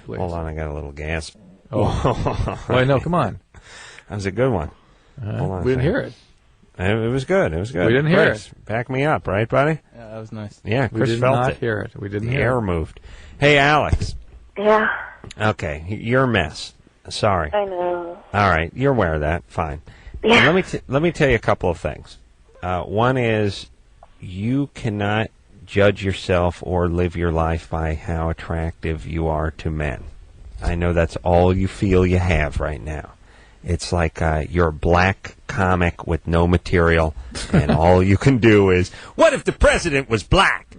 please. Hold on, I got a little gasp. Oh. Wait, no, come on. That was a good one. Hold on. We didn't hear it. It was good. It was good. We didn't hear it. Back me up, right, buddy? Yeah, that was nice. Yeah, Chris we did felt not it. hear it. We didn't the hear air it. moved. Hey, Alex. Yeah. Okay, you're a mess. Sorry. I know. All right, you're aware of that. Fine. Yeah. Let me tell you a couple of things. One is you cannot judge yourself or live your life by how attractive you are to men. I know that's all you feel you have right now. It's like you're a black comic with no material, and all you can do is, what if the president was black?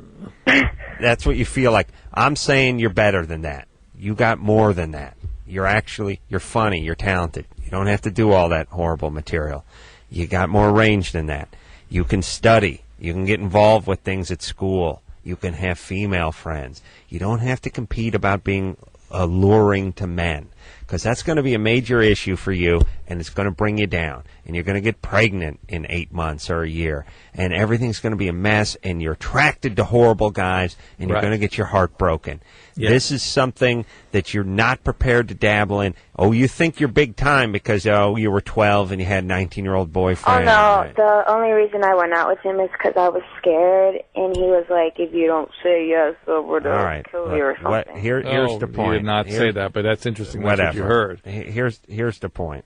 That's what you feel like. I'm saying you're better than that. You got more than that. You're funny, you're talented. You don't have to do all that horrible material. You got more range than that. You can study. You can get involved with things at school. You can have female friends. You don't have to compete about being alluring to men, because that's going to be a major issue for you, and it's going to bring you down, and you're going to get pregnant in 8 months or a year, and everything's going to be a mess, and you're attracted to horrible guys, and you're going to get your heart broken. Yes. This is something that you're not prepared to dabble in. Oh, you think you're big time because, you were 12 and you had a 19-year-old boyfriend. Oh, no. Right. The only reason I went out with him is because I was scared, and he was like, if you don't say yes, we're going to kill you or something. Here's the point. He did not say that, but that's interesting. That's what you heard. Here's the point.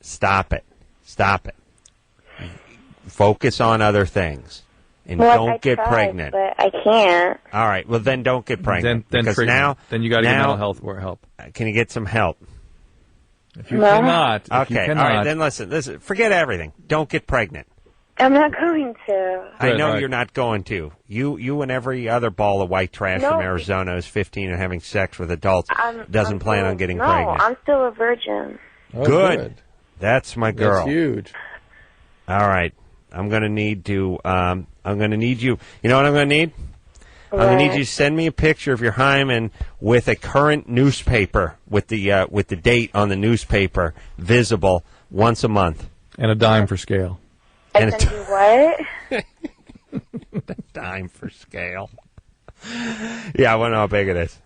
Stop it. Stop it. Focus on other things. And don't get pregnant. But I can't. All right. Well, then don't get pregnant. Then you got to get mental health help. Can you get some help? If you cannot. Okay. All right. Then listen. Forget everything. Don't get pregnant. I'm not going to. I know you're not going to. You and every other ball of white trash from Arizona who's 15 and having sex with adults doesn't plan on getting pregnant. No, I'm still a virgin. Oh, good. That's my girl. That's huge. All right. I'm going to need you. You know what I'm going to need? What? I'm going to need you to send me a picture of your hymen with a current newspaper, with the date on the newspaper visible once a month. And a dime for scale. I send you what? A dime for scale. Yeah, I want to know how big it is.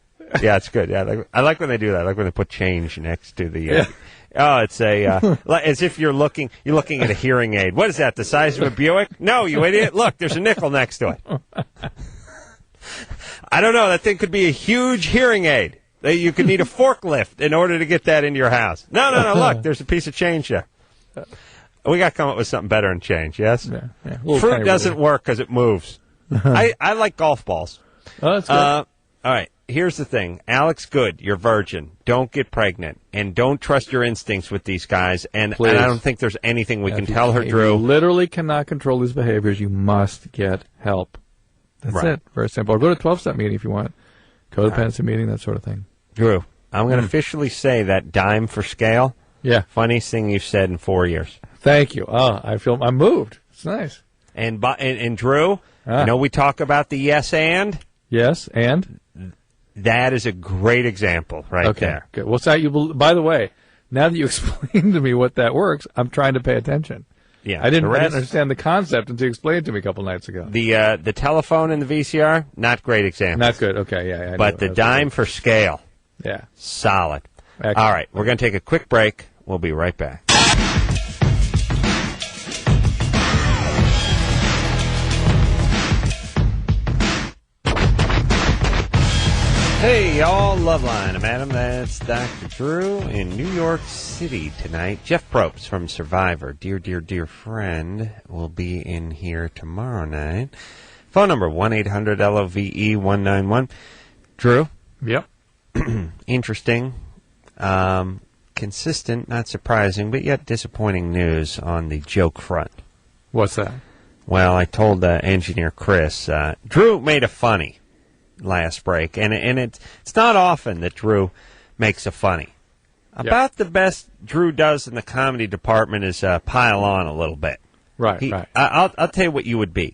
Yeah, it's good. Yeah, I like when they do that. I like when they put change next to the. Oh, it's as if you're looking at a hearing aid. What is that? The size of a Buick? No, you idiot! Look, there's a nickel next to it. I don't know. That thing could be a huge hearing aid. You could need a forklift in order to get that into your house. No. Look, there's a piece of change there. We got to come up with something better than change. Yes. Yeah. Fruit doesn't work because it moves. I like golf balls. Oh, that's good. All right. Here's the thing. Alex Good, you're virgin. Don't get pregnant. And don't trust your instincts with these guys. And I don't think there's anything we can tell her, Drew. You literally cannot control these behaviors. You must get help. That's it. Very simple. Or go to 12-step meeting if you want. Codependency meeting, that sort of thing. Drew, I'm going to officially say that dime for scale. Yeah. Funniest thing you've said in 4 years. Thank you. Oh, I'm moved. It's nice. And Drew, you know we talk about the yes and? Yes, and? That is a great example right there. Good. What's that? By the way, now that you explained to me what that works, I'm trying to pay attention. Yeah, I didn't understand the concept until you explained it to me a couple nights ago. The telephone and the VCR, not great examples. Not good. Okay, yeah. But the dime for scale, solid. Excellent. All right, we're going to take a quick break. We'll be right back. Hey, y'all, Loveline. I'm Adam. That's Dr. Drew in New York City tonight. Jeff Probst from Survivor, dear friend, will be in here tomorrow night. Phone number, 1-800-LOVE-191. Drew? Yep. Interesting, consistent, not surprising, but yet disappointing news on the joke front. What's that? Well, I told engineer Chris, Drew made a funny last break, and it's not often that Drew makes a funny. About the best Drew does in the comedy department is pile on a little bit. Right. I'll tell you what you would be.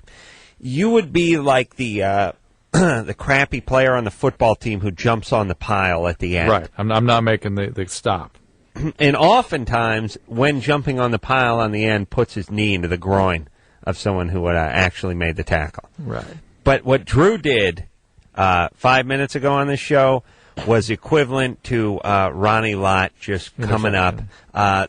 You would be like the the crappy player on the football team who jumps on the pile at the end. Right. I'm not making the stop. And oftentimes, when jumping on the pile on the end, puts his knee into the groin of someone who would actually made the tackle. Right. But what Drew did 5 minutes ago on this show was equivalent to Ronnie Lott just coming up.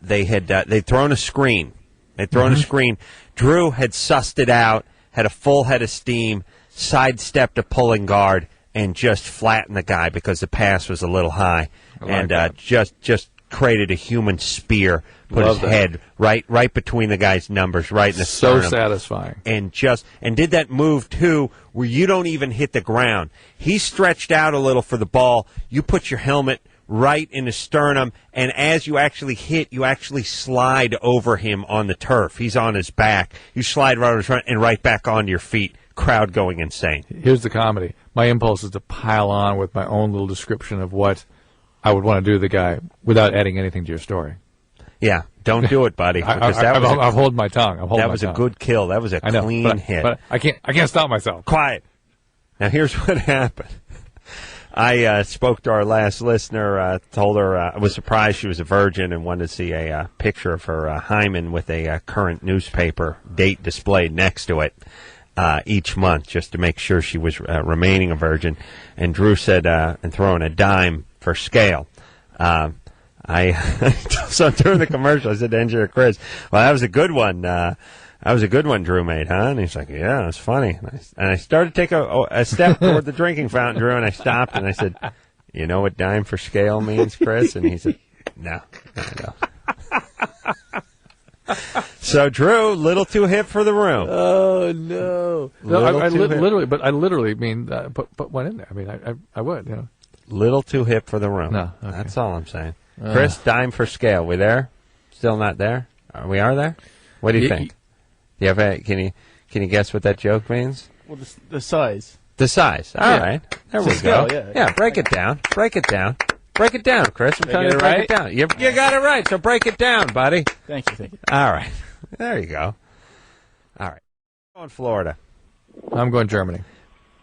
They'd thrown a screen. They'd thrown a screen. Drew had sussed it out, had a full head of steam, sidestepped a pulling guard, and just flattened the guy because the pass was a little high, just created a human spear, put his head right between the guy's numbers, right in the sternum. So satisfying. And did that move, too, where you don't even hit the ground. He stretched out a little for the ball. You put your helmet right in the sternum, and as you actually hit, you actually slide over him on the turf. He's on his back. You slide right over his front and right back onto your feet. Crowd going insane. Here's the comedy. My impulse is to pile on with my own little description of what I would want to do to the guy without adding anything to your story. Yeah, don't do it, buddy. I'll hold my tongue. That was a good kill. That was a clean hit. But I can't stop myself. Quiet. Now here's what happened. I spoke to our last listener, told her I was surprised she was a virgin and wanted to see a picture of her hymen with a current newspaper date displayed next to it each month just to make sure she was remaining a virgin. And Drew said, and throwing a dime for scale. So during the commercial, I said to engineer Chris, well, that was a good one. That was a good one Drew made, huh? And he's like, yeah, it was funny. And I started to take a step toward the drinking fountain, Drew, and I stopped and I said, you know what dime for scale means, Chris? And he said, no. So, Drew, little too hip for the room. Oh, no. I literally mean, put one in there. I mean, I would, you know. Little too hip for the room. No, okay. That's all I'm saying. Chris, dime for scale. We there? Still not there? We are there? What do you think? Do you have can you guess what that joke means? Well, the size. The size. All right. There we go. Yeah, break it down. Break it down. Break it down, Chris. I'm telling you to break it down. You got it right, so break it down, buddy. Thank you. All right. There you go. All right. I'm going Florida. I'm going Germany.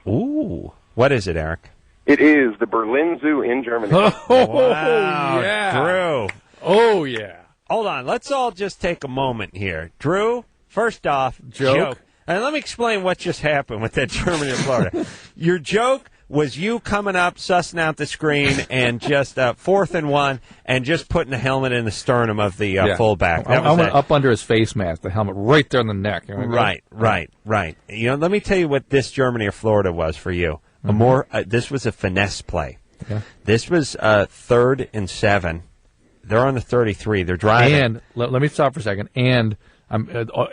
Ooh. What is it, Eric? It is the Berlin Zoo in Germany. Wow, yeah. Drew. Oh, yeah. Hold on. Let's all just take a moment here. Drew, first off, joke. And let me explain what just happened with that Germany and Florida. Your joke was you coming up, sussing out the screen, and just 4th and 1, and just putting the helmet in the sternum of the fullback. I went up under his face mask, the helmet right there in the neck. Right. You know, let me tell you what this Germany or Florida was for you. This was a finesse play. Okay. This was 3rd and 7. They're on the 33. They're driving. And let me stop for a second. And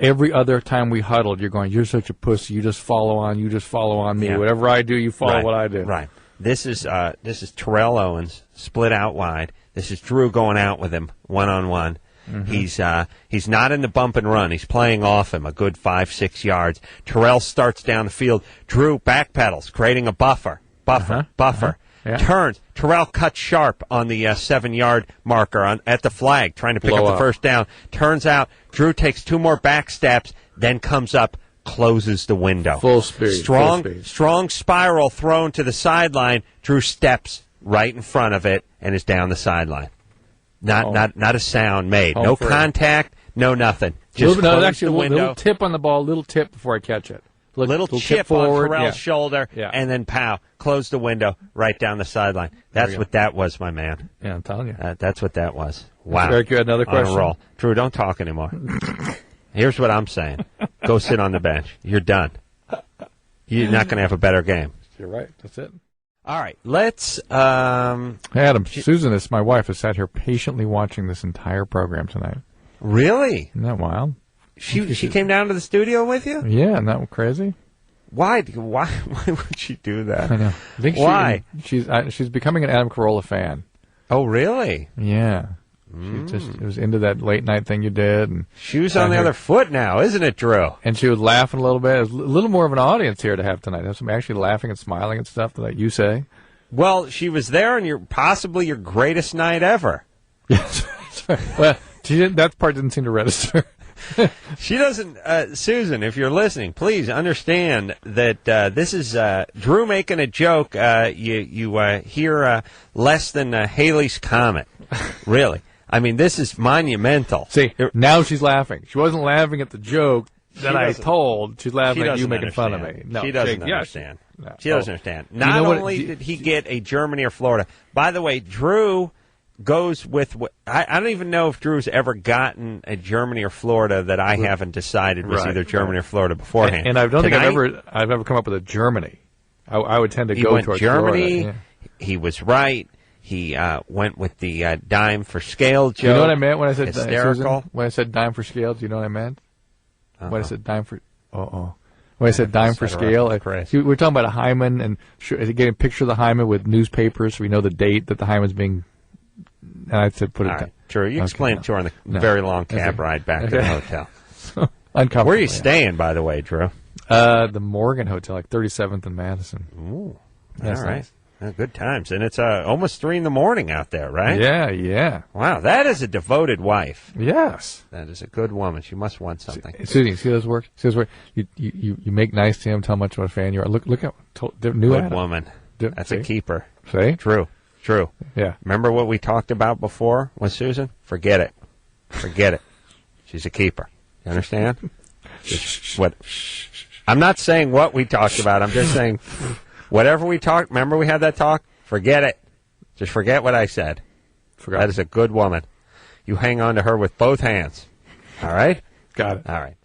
every other time we huddled, you're going, you're such a pussy. You just follow on. You just follow on me. Yeah. Whatever I do, you follow what I do. Right. This is Terrell Owens split out wide. This is Drew going out with him 1-on-1. Mm-hmm. He's not in the bump and run. He's playing off him a good 5-6 yards. Terrell starts down the field. Drew backpedals, creating a buffer. Yeah. Turns. Terrell cuts sharp on the 7-yard marker at the flag, trying to pick up the first down. Turns out Drew takes 2 more back steps, then comes up, closes the window. Full speed. Strong spiral thrown to the sideline. Drew steps right in front of it and is down the sideline. Not a sound made. No contact, no nothing. Just actually a little tip on the ball, little tip before I catch it. Little chip forward, on Terrell's shoulder, and then pow, close the window right down the sideline. That's what that was, my man. Yeah, I'm telling you. That's what that was. Wow. Eric, you had another question? On a roll. Drew, don't talk anymore. Here's what I'm saying. Go sit on the bench. You're done. You're not going to have a better game. You're right. That's it. All right, let's... Adam, Susan, my wife, has sat here patiently watching this entire program tonight. Really? Isn't that wild? She came down to the studio with you? Yeah, isn't that crazy? Why would she do that? I know. I think why? She's becoming an Adam Carolla fan. Oh, really? Yeah. She was into that late night thing you did, and shoes on the other foot now, isn't it, Drew? And she was laughing a little bit. It was a little more of an audience here to have tonight. Have some actually laughing and smiling and stuff that you say. Well, she was there, and possibly your greatest night ever. Yes. Well, that part didn't seem to register. She doesn't. Susan, if you're listening, please understand that this is Drew making a joke. You hear less than Halley's Comet, really. I mean, this is monumental. See, now she's laughing. She wasn't laughing at the joke. that I told, she's laughing at you making fun of me. No, she doesn't understand. No. She doesn't understand. Not only did he get a Germany or Florida. By the way, Drew goes with what I don't even know if Drew's ever gotten a Germany or Florida that I haven't decided was either Germany or Florida beforehand. And I don't think I've ever come up with a Germany. I would tend to go towards Germany. Florida. Yeah. He was right. He went with the dime for scale joke. You know what I meant when I said hysterical? Susan, when I said dime for scale? Do you know what I meant? When I said dime for when I said dime for scale, we were talking about a hymen and getting a picture of the hymen with newspapers, so we know the date that the hymen's being. And I said put it down. True. You explained it to her on the very long cab ride back to the hotel. Uncomfortable. Where are you staying, by the way, Drew? The Morgan Hotel, like 37th and Madison. Ooh, all right. Nice. Good times. And it's almost 3 a.m. out there, right? Yeah. Wow, that is a devoted wife. Yes. That is a good woman. She must want something. Susie, see those work? You make nice to him, tell how much of a fan you are. Look at new good woman. That's a keeper. See? True. Yeah. Remember what we talked about before with Susan? Forget it. She's a keeper. You understand? I'm not saying what we talked about. I'm just saying whatever we talked. Remember we had that talk? Forget it. Just forget what I said. That is a good woman. You hang on to her with both hands. All right? Got it. All right.